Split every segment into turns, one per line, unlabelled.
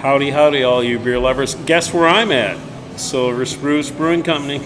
Howdy, howdy, all you beer lovers. Guess where I'm at? Spruce Brewing Company.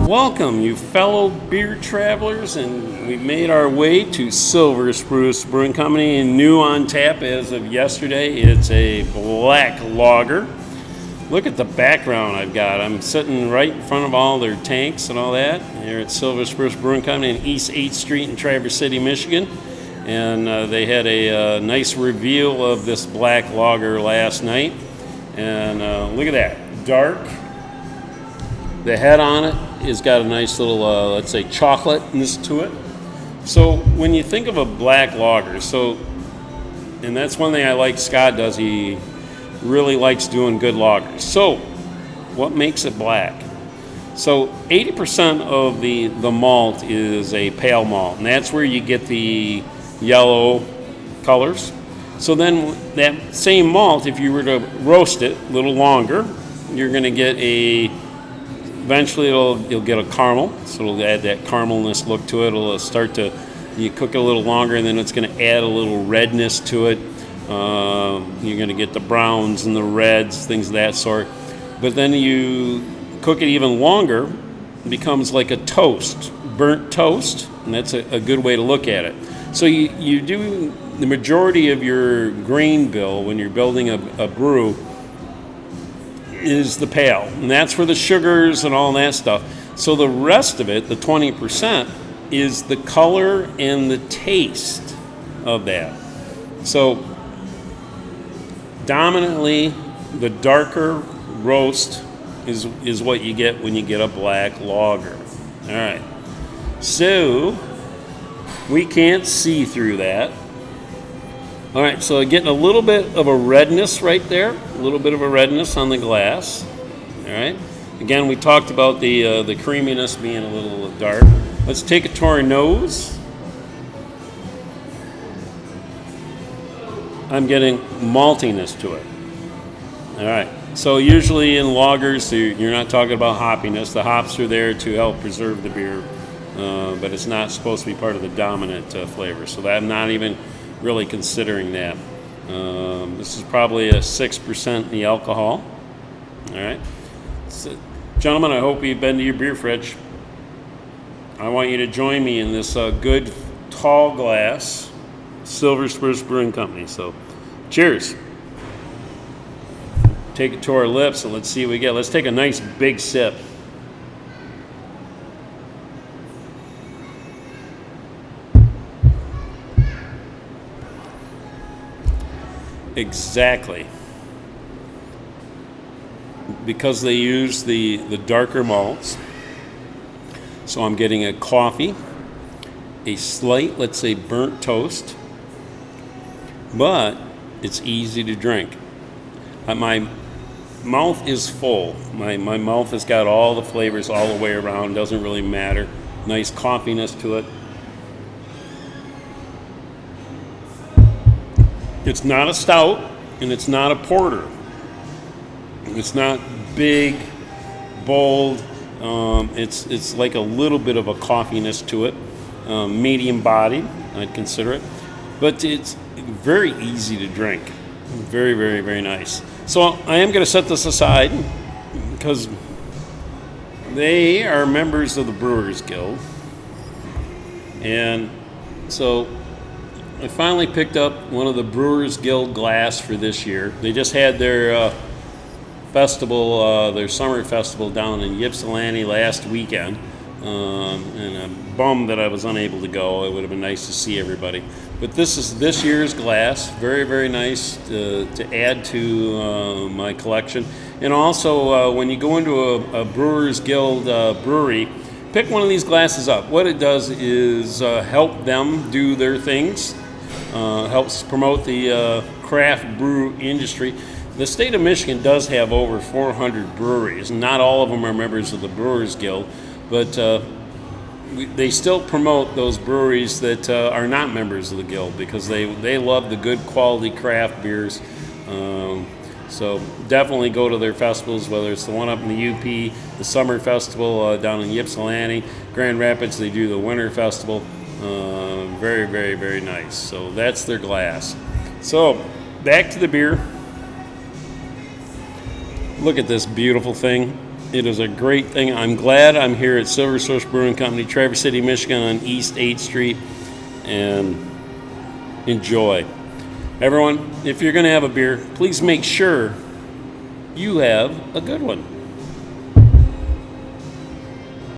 Welcome, you fellow beer travelers, and we made our way to Spruce Brewing Company, and new on tap as of yesterday. It's a black lager. Look at the background I've got. I'm sitting right in front of all their tanks and all that here at Spruce Brewing Company in East 8th Street in Traverse City, Michigan. And they had a nice reveal of this black lager last night. And look at that, dark. The head on it has got a nice little, let's say, chocolateness to it. So when you think of a black lager, and that's one thing I like Scott does, he really likes doing good lagers. So what makes it black? So 80% of the malt is a pale malt, and that's where you get the yellow colors. So then that same malt, if you were to roast it a little longer, you're going to get eventually you'll get a caramel, so it'll add that caramelness look to it. It'll start to, you cook it a little longer, and then it's going to add a little redness to it. You're going to get the browns and the reds, things of that sort. But then you cook it even longer, it becomes like a toast, burnt toast, and that's a good way to look at it. So you do the majority of your grain bill when you're building a brew is the pale, and that's for the sugars and all that stuff. So the rest of it, the 20%, is the color and the taste of that. So dominantly, the darker roast is what you get when you get a black lager. All right, so we can't see through that. All right, so getting a little bit of a redness right there, a little bit of a redness on the glass. All right. Again, we talked about the creaminess being a little dark. Let's take it to our nose. I'm getting maltiness to it. All right. So usually in lagers, you're not talking about hoppiness. The hops are there to help preserve the beer, but it's not supposed to be part of the dominant flavor. So I'm not even really considering that. This is probably a 6% in the alcohol. All right. So, gentlemen, I hope you've been to your beer fridge. I want you to join me in this good tall glass Spruce Brewing Company. So cheers. Take it to our lips and let's see what we get. Let's take a nice big sip. Exactly. Because they use the darker malts. So I'm getting a coffee, a slight, let's say, burnt toast, but it's easy to drink. My mouth is full. My mouth has got all the flavors all the way around. Doesn't really matter. Nice coffeeness to it. It's not a stout, and it's not a porter. It's not big, bold. It's like a little bit of a coffeeness to it. Medium bodied, I'd consider it. But it's very easy to drink. Very, very, very nice. So I am going to set this aside because they are members of the Brewers Guild. And so I finally picked up one of the Brewers Guild glass for this year. They just had their festival, their summer festival down in Ypsilanti last weekend. And I'm bummed that I was unable to go. It would have been nice to see everybody. But this is this year's glass. Very, very nice to add to my collection. And also, when you go into a Brewers Guild brewery, pick one of these glasses up. What it does is help them do their things. Helps promote the craft brew industry. The state of Michigan does have over 400 breweries. Not all of them are members of the Brewers Guild, but they still promote those breweries that are not members of the guild because they love the good quality craft beers. So definitely go to their festivals, whether it's the one up in the UP, the summer festival down in Ypsilanti, Grand Rapids. They do the winter festival. Very, very, very nice. So that's their glass. So back to the beer. Look at this beautiful thing. It is a great thing. I'm glad I'm here at Silver Spruce Brewing Company, Traverse City, Michigan on East 8th Street, and enjoy. Everyone, if you're going to have a beer, please make sure you have a good one.